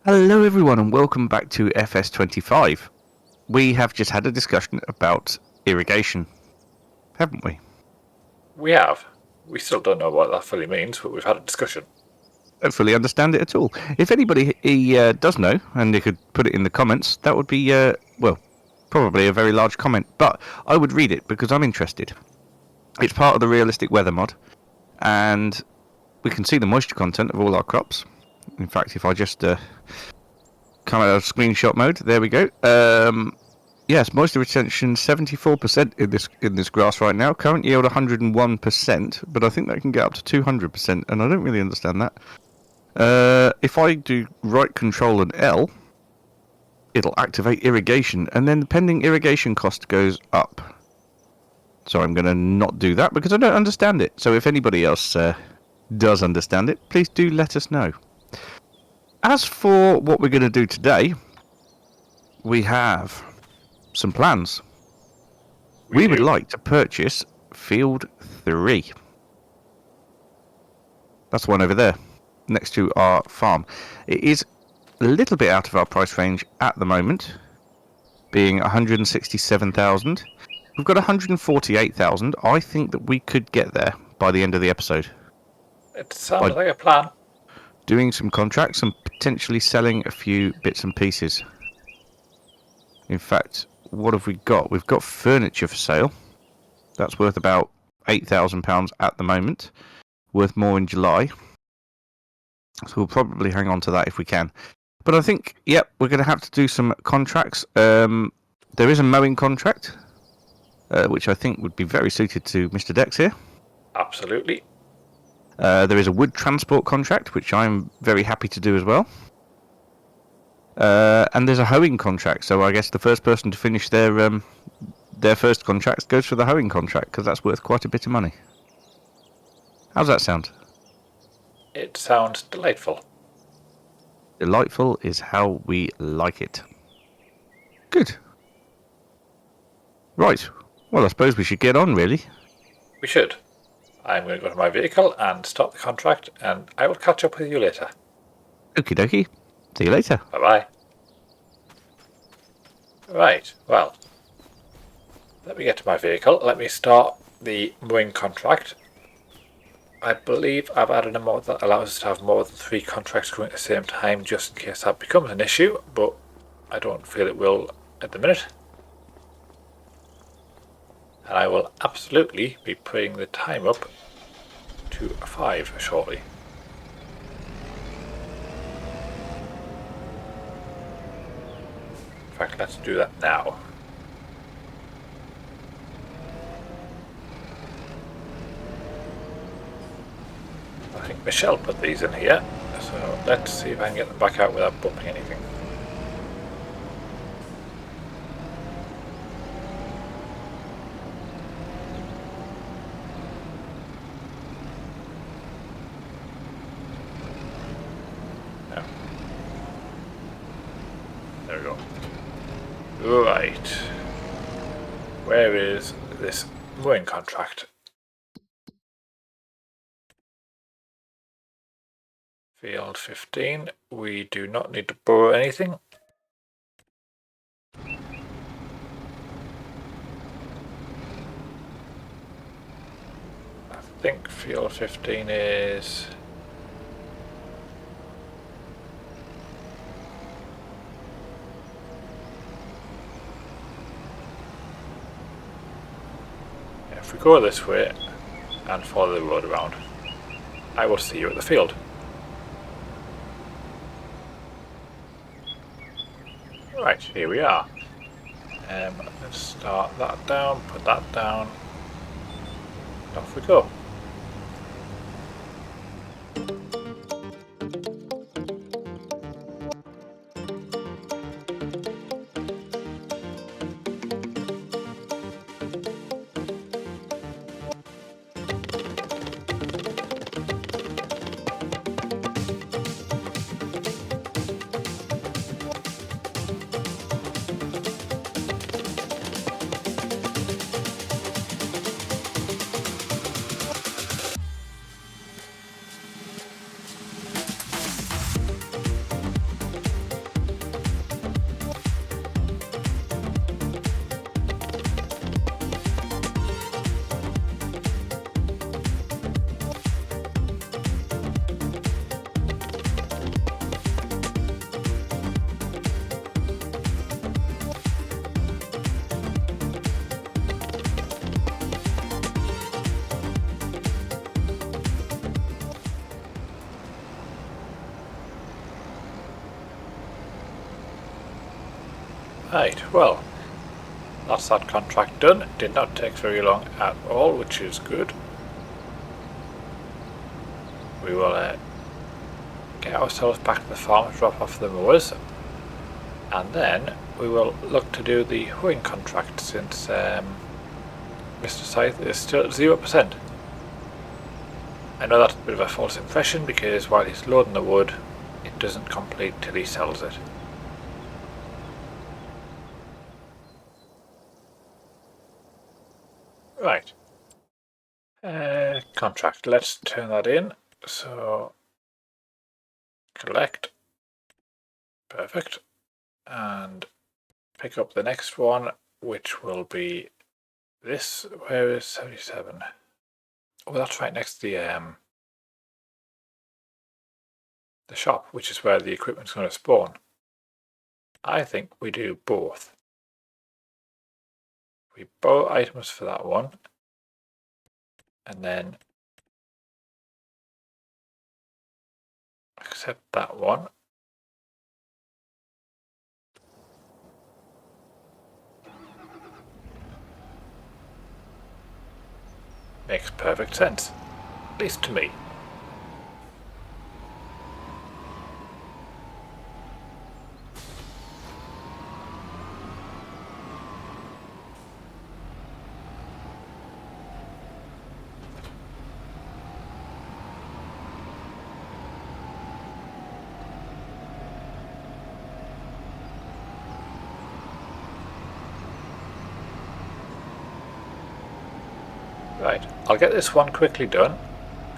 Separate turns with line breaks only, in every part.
Hello everyone and welcome back to FS25. We have just had a discussion about irrigation, haven't we?
We have. We still don't know what that fully means, but we've had a discussion.
I don't fully understand it at all. If anybody does know and they could put it in the comments, that would be, probably a very large comment. But I would read it because I'm interested. It's part of the realistic weather mod and we can see the moisture content of all our crops. In fact, if I just come out of screenshot mode, there we go. Yes, moisture retention 74% in this grass right now. Current yield 101%, but I think that can get up to 200%, and I don't really understand that. If I do right control and L, it'll activate irrigation, and then the pending irrigation cost goes up. So I'm going to not do that because I don't understand it. So if anybody else does understand it, please do let us know. As for what we're going to do today, we have some plans. We would like to purchase Field 3. That's the one over there, next to our farm. It is a little bit out of our price range at the moment, being 167,000. We've got 148,000. I think that we could get there by the end of the episode.
It sounds like a plan.
Doing some contracts and potentially selling a few bits and pieces. In fact, what have we got? We've got furniture for sale. That's worth about £8,000 at the moment. Worth more in July. So we'll probably hang on to that if we can. But I think, yep, we're going to have to do some contracts. There is a mowing contract, which I think would be very suited to Mr. Dexxx here.
Absolutely.
There is a wood transport contract, which I'm very happy to do as well. And there's a hoeing contract, so I guess the first person to finish their first contract goes for the hoeing contract, because that's worth quite a bit of money. How's that sound?
It sounds delightful.
Delightful is how we like it. Good. Right. Well, I suppose we should get on, really.
We should. I'm going to go to my vehicle and stop the contract, and I will catch up with you later.
Okie dokie. See you later.
Bye-bye. Right, well, let me get to my vehicle. Let me start the mowing contract. I believe I've added a mod that allows us to have more than 3 contracts going at the same time, just in case that becomes an issue, but I don't feel it will at the minute. And I will absolutely be putting the time up to 5 shortly. In fact, let's do that now. I think Michelle put these in here, so let's see if I can get them back out without bumping anything. No. There we go. Right. Where is this mowing contract? Field 15. We do not need to borrow anything. I think field 15 is... If we go this way and follow the road around, I will see you at the field. Right, here we are. Let's start that down, put that down, and off we go. Right, well, that's that contract done. It did not take very long at all, which is good. We will get ourselves back to the farm, drop off the mowers, and then we will look to do the hoeing contract since Mr. Sythe is still at 0%. I know that's a bit of a false impression because while he's loading the wood, it doesn't complete till he sells it. Right. Contract. Let's turn that in. So, collect. Perfect. And pick up the next one, which will be this. Where is 77? Oh, that's right next to the shop, which is where the equipment's going to spawn. I think we do both. We borrow items for that one, and then accept that one. Makes perfect sense, at least to me. Right, I'll get this one quickly done,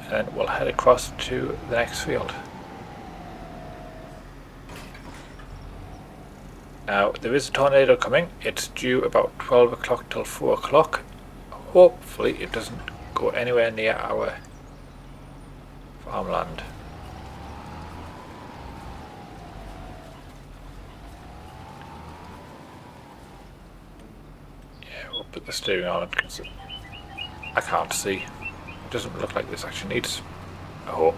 and then we'll head across to the next field. Now, there is a tornado coming. It's due about 12 o'clock till 4 o'clock. Hopefully it doesn't go anywhere near our farmland. Yeah, we'll put the steering on because I can't see. It doesn't look like this actually needs a hoe.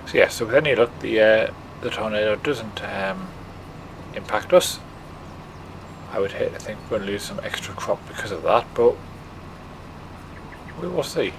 So yeah, so with any luck, the tornado doesn't impact us. I would hate to think we're going to lose some extra crop because of that, but we will see.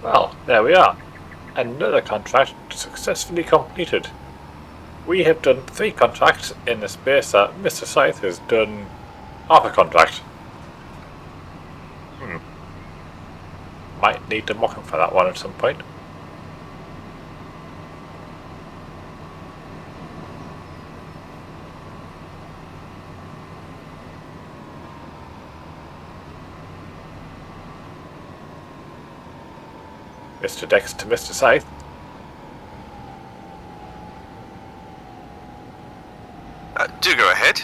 Well, there we are. Another contract successfully completed. We have done 3 contracts in the space that Mr. Sythe has done half a contract. Might need to mock him for that one at some point. Mr. Dexxx to Mr. Sythe.
Do go ahead.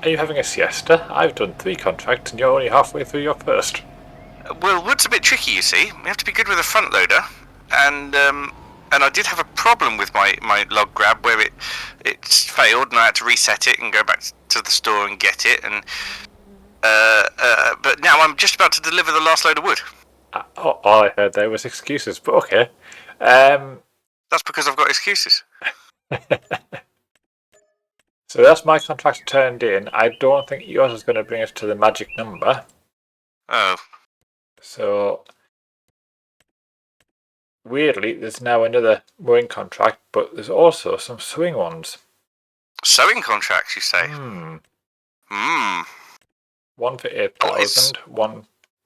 Are you having a siesta? I've done 3 contracts and you're only halfway through your first.
Well, wood's a bit tricky, you see. We have to be good with a front loader, and I did have a problem with my log grab where it failed, and I had to reset it and go back to the store and get it. And but now I'm just about to deliver the last load of wood.
All I heard there was excuses, but okay.
That's because I've got excuses.
So that's my contract turned in. I don't think yours is going to bring us to the magic number.
Oh.
So weirdly, there's now another mowing contract, but there's also some sowing ones.
Sowing contracts, you say?
One for 8,000,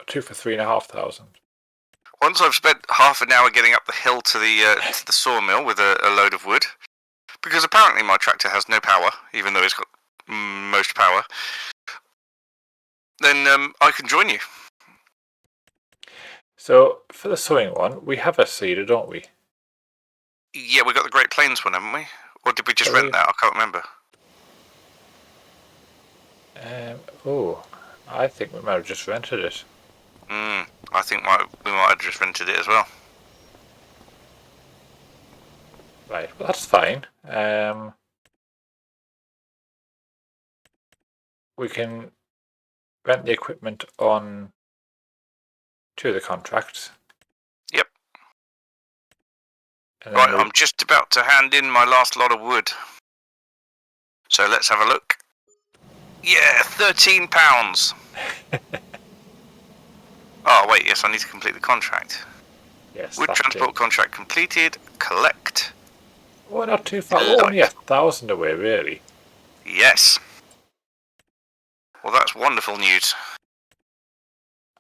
two for 3,500.
Once I've spent half an hour getting up the hill to the sawmill with a load of wood, because apparently my tractor has no power, even though it's got most power, then I can join you.
So, for the sowing one, we have a seeder, don't we?
Yeah, we got the Great Plains one, haven't we? Or did we just rent that? I can't remember.
I think we might have just rented it.
I think we might have just rented it as well.
Right, well that's fine. We can rent the equipment on 2 of the contracts.
Yep.
Right,
I'm just about to hand in my last lot of wood. So let's have a look. Yeah, £13. Oh wait, yes, I need to complete the contract.
Yes.
Wood transport contract completed. Collect.
Well, not too far. We're only 1,000 away, really.
Yes. Well, that's wonderful news.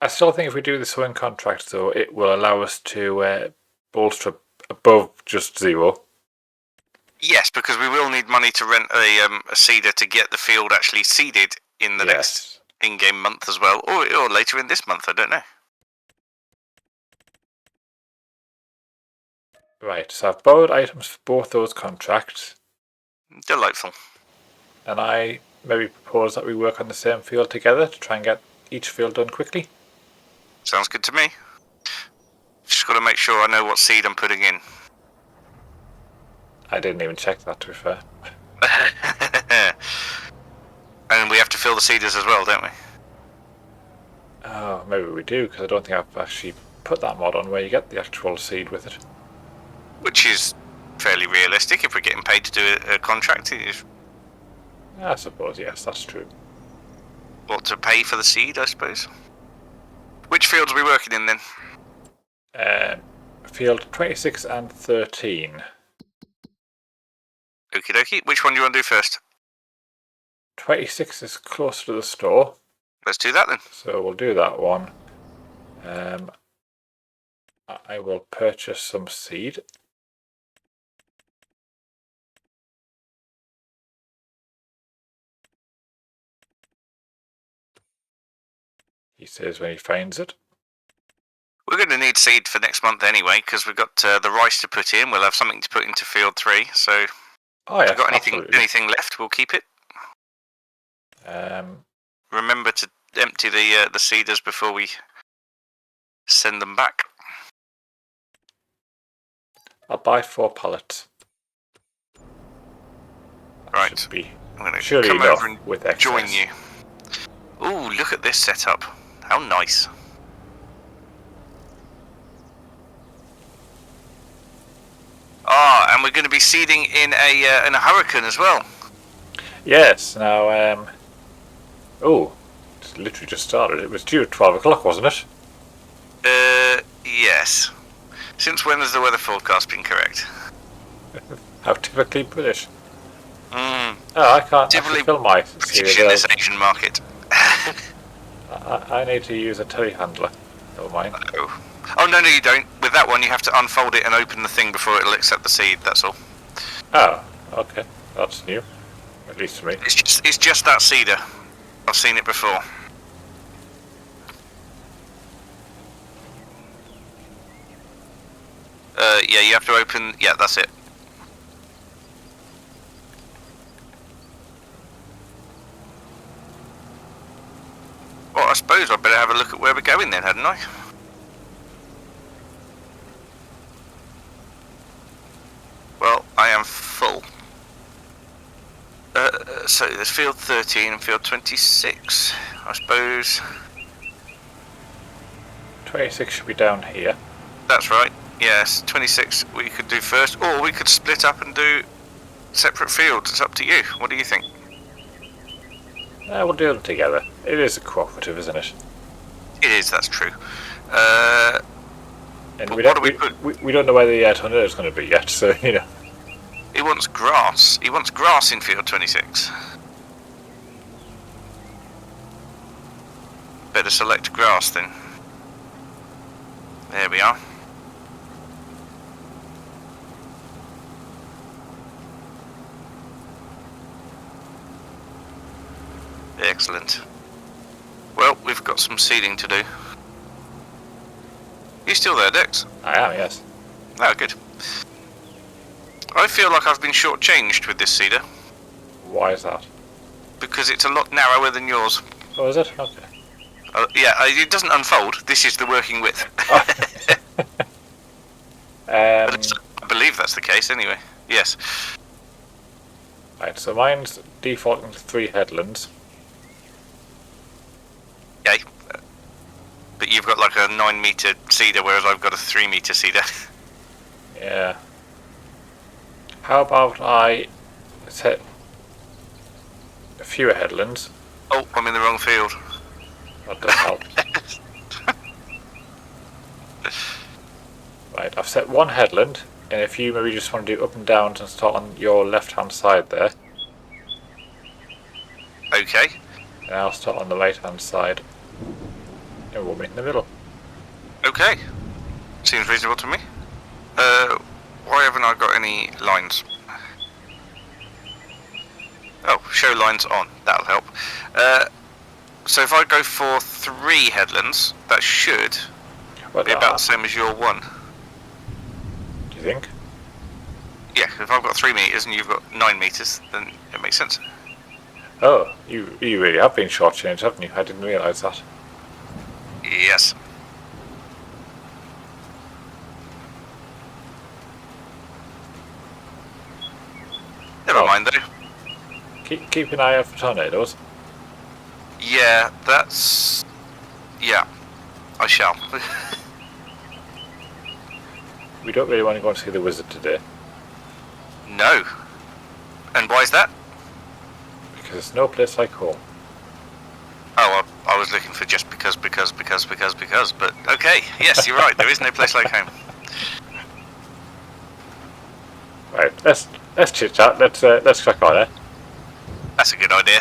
I still think if we do the sowing contract, though, it will allow us to bolster above just 0.
Yes, because we will need money to rent a seeder to get the field actually seeded in the next in-game month as well, or later in this month, I don't know.
Right, so I've borrowed items for both those contracts.
Delightful.
And I maybe propose that we work on the same field together to try and get each field done quickly.
Sounds good to me. Just got to make sure I know what seed I'm putting in.
I didn't even check that, to be fair.
And we have to fill the seeders as well, don't we?
Oh, maybe we do, because I don't think I've actually put that mod on where you get the actual seed with it.
Which is fairly realistic if we're getting paid to do a contract.
I suppose, yes, that's true.
Well, to pay for the seed, I suppose. Which fields are we working in then?
Field 26 and 13.
Okie dokie. Which one do you want to do first?
26 is closer to the store.
Let's do that then.
So we'll do that one. I will purchase some seed. He says when he finds it.
We're going to need seed for next month anyway, because we've got the rice to put in. We'll have something to put into field 3. So if we've got anything left, we'll keep it. Remember to empty the seeders before we send them back.
I'll buy 4 pallets.
Right.
I'm going to come over and
join you. Ooh, look at this setup. How nice. And we're going to be seeding in a hurricane as well.
Yes. Now, it's literally just started. It was due at 12 o'clock, wasn't it?
Yes. Since when has the weather forecast been correct?
How typically British. I can't actually fill my seed
in this Asian market.
I need to use a telehandler. Never mind.
Oh, no, you don't. With that one, you have to unfold it and open the thing before it'll accept the seed, that's all.
Oh, okay. That's new. At least to me.
It's just that seeder. I've seen it before. Yeah, you have to open... Yeah, that's it. Well, I suppose I'd better have a look at where we're going then, hadn't I? Well, I am full. So there's field 13 and field 26, I suppose.
26 should be down here.
That's right. Yes, 26 we could do first, or we could split up and do separate fields. It's up to you. What do you think?
We'll do them together. It is a cooperative, isn't it?
It is, that's true.
And
But
we
what
don't,
do we put?
we don't know where the tornado is going to be yet, so you know.
He wants grass. He wants grass in field 26. Better select grass then. There we are. Excellent. Well, we've got some seeding to do. You still there, Dex?
I am, yes.
Oh, good. I feel like I've been shortchanged with this seeder
Why is that?
because it's a lot narrower than yours.
Oh, is it? Okay.
Yeah, it doesn't unfold. This is the working width. But I believe that's the case anyway. Yes.
Right, so mine's defaulting to 3 headlands.
Okay. But you've got like a 9-meter seeder, whereas I've got a 3-meter seeder.
Yeah. How about I set fewer headlands?
Oh, I'm in the wrong field.
That doesn't help. Right, I've set 1 headland, and if you maybe just want to do up and downs and start on your left-hand side there,
Okay.
and I'll start on the right-hand side, and we'll meet in the middle.
Okay. Seems reasonable to me. Why haven't I got any lines? Oh, show lines on. That'll help. So if I go for 3 headlands, that should be about the same as your 1.
Do you think?
Yeah, if I've got 3 meters and you've got 9 meters, then it makes sense.
Oh, you really have been shortchanged, haven't you? I didn't realise that.
Yes. Never mind though.
Keep an eye out for tornadoes.
Yeah, that's... Yeah, I shall.
We don't really want to go and see the wizard today,
No. And why is that?
because there's no place like home.
Oh, I was looking for just because, but okay, yes, you're right, there is no place like home.
Right, let's chit chat. Let's crack on, eh?
That's a good idea.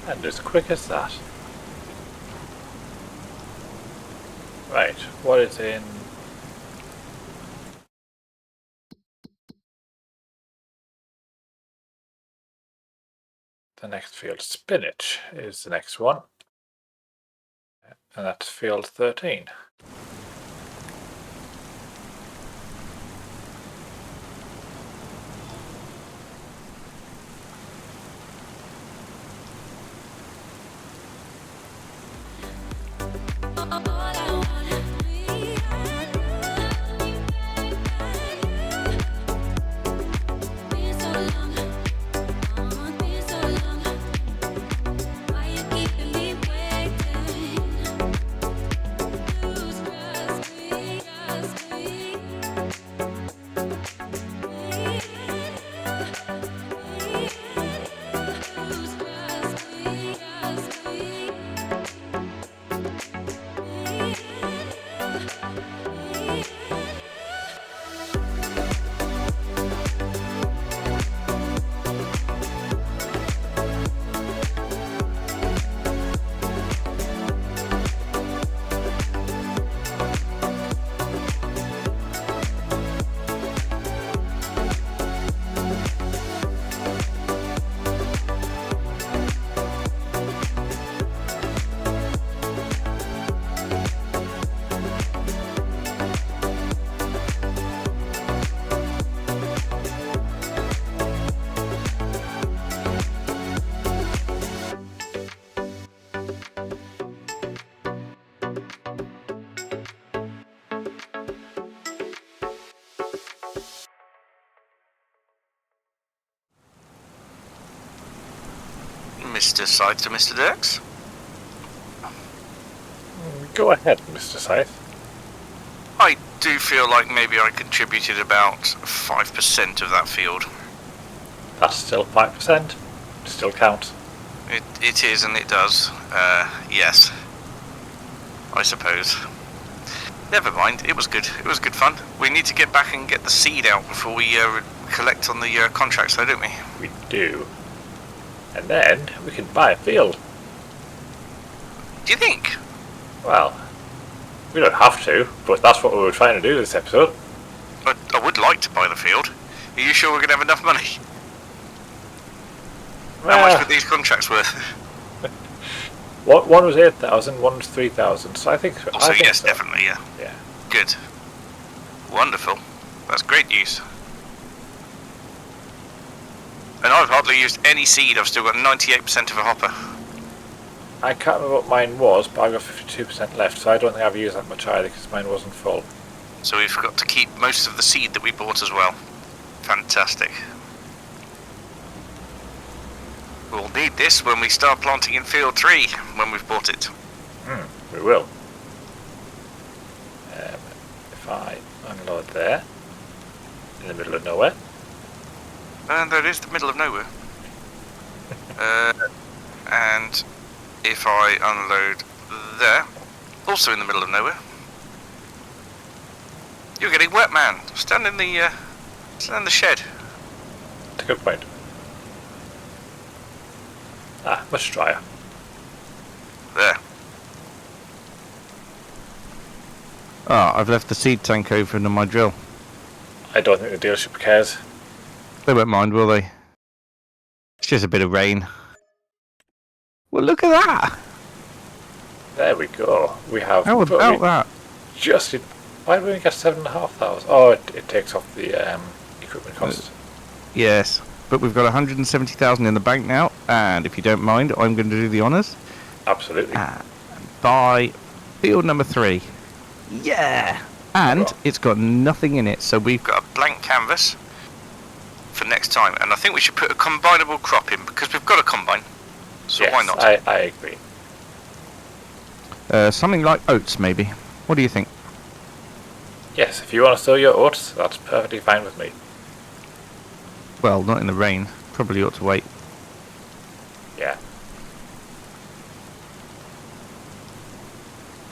And as quick as that. Right, what is in... the next field? Spinach is the next one. And that's field 13.
Mr. Sythe to Mr. Dexxx?
Go ahead, Mr. Sythe.
I do feel like maybe I contributed about 5% of that field.
That's still 5%. Still counts.
It is, and it does. Yes. I suppose. Never mind, it was good. It was good fun. We need to get back and get the seed out before we collect on the contracts, though, don't we?
We do. And then we can buy a field.
Do you think?
Well, we don't have to, but that's what we were trying to do this episode.
I would like to buy the field. Are you sure we're going to have enough money? How much were these contracts worth?
One was 8,000, one was 3,000, so I think so.
So yes, definitely, yeah.
Yeah.
Good. Wonderful. That's great news. And I've hardly used any seed. I've still got 98% of a hopper.
I can't remember what mine was, but I've got 52% left, so I don't think I've used that much either because mine wasn't full.
So we've got to keep most of the seed that we bought as well. Fantastic. We'll need this when we start planting in field 3, when we've bought it.
We will. If I unload there, in the middle of nowhere.
And there is the middle of nowhere. And if I unload there, also in the middle of nowhere. You're getting wet, man. Stand in the shed.
That's a good point. Much drier.
There. I've left the seed tank open on my drill.
I don't think the dealership cares.
They won't mind, will they? It's just a bit of rain. Well, look at that!
There we go. We have.
How about that?
Just in. Why did we only get 7,500? Oh, it takes off the equipment cost.
Yes, but we've got 170,000 in the bank now, and if you don't mind, I'm going to do the honours.
Absolutely.
Buy field number 3. Yeah! And it's got nothing in it, so we've got a blank canvas for next time. And I think we should put a combinable crop in, because we've got a combine. So
yes,
why not?
I agree.
Something like oats, maybe. What do you think?
Yes, if you want to sow your oats, that's perfectly fine with me.
Well, not in the rain. Probably ought to wait.
Yeah.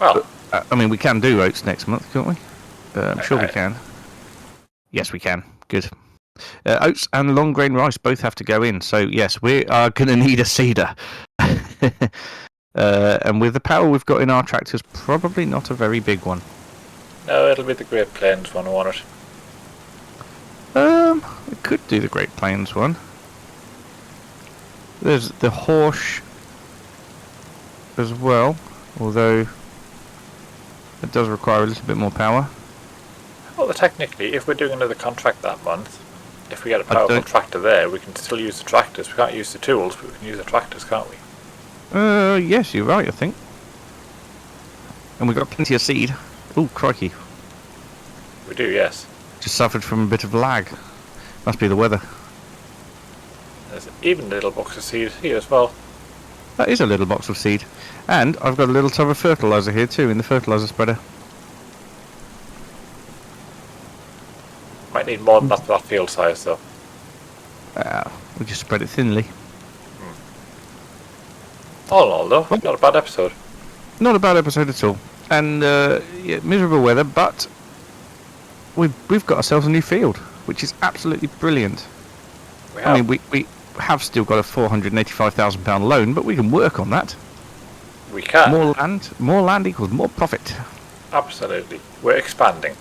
Well,
I mean, we can do oats next month, can't we? I'm sure we can. Yes, we can. Good. Oats and long grain rice both have to go in. So, yes, we are going to need a seeder. And with the power we've got in our tractors, probably not a very big one.
no, it'll be the Great Plains one, won't it?
We could do the Great Plains one. There's the Horse as well, although it does require a little bit more power.
Well, technically, if we're doing another contract that month, if we get a powerful tractor there, we can still use the tractors. We can't use the tools, but we can use the tractors, can't we?
Yes, you're right, I think. And we've got plenty of seed. Oh, crikey.
We do, yes.
Just suffered from a bit of lag. Must be the weather.
There's even a little box of seed here as well.
That is a little box of seed. And I've got a little tub of fertiliser here too, in the fertiliser spreader.
Might need more than that for that field size, though.
We just spread it thinly.
All in all, though, not a bad episode.
Not a bad episode at all. And yeah, miserable weather, but we've got ourselves a new field, which is absolutely brilliant. I mean, we have still got a £485,000 loan, but we can work on that.
We can.
More land equals more profit.
Absolutely. We're expanding.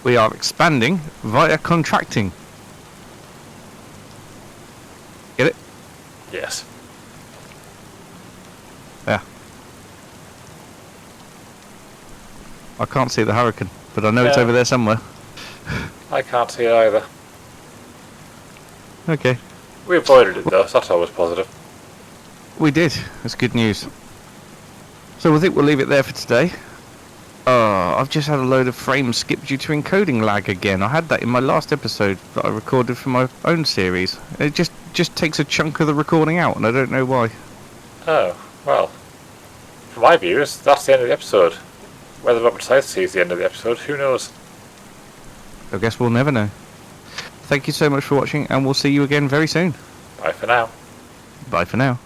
We are expanding via contracting. Get it?
Yes.
Yeah. I can't see the hurricane, but I know it's over there somewhere.
I can't see it either.
Okay.
We avoided it though, so that's always positive.
We did. That's good news. So I think we'll leave it there for today. I've just had a load of frames skip due to encoding lag again. I had that in my last episode that I recorded for my own series. It just just takes a chunk of the recording out, and I don't know why.
Oh, well. From my views, that's the end of the episode. Whether Robert Sythe sees the end of the episode, who knows?
I guess we'll never know. Thank you so much for watching, and we'll see you again very soon.
Bye for now.
Bye for now.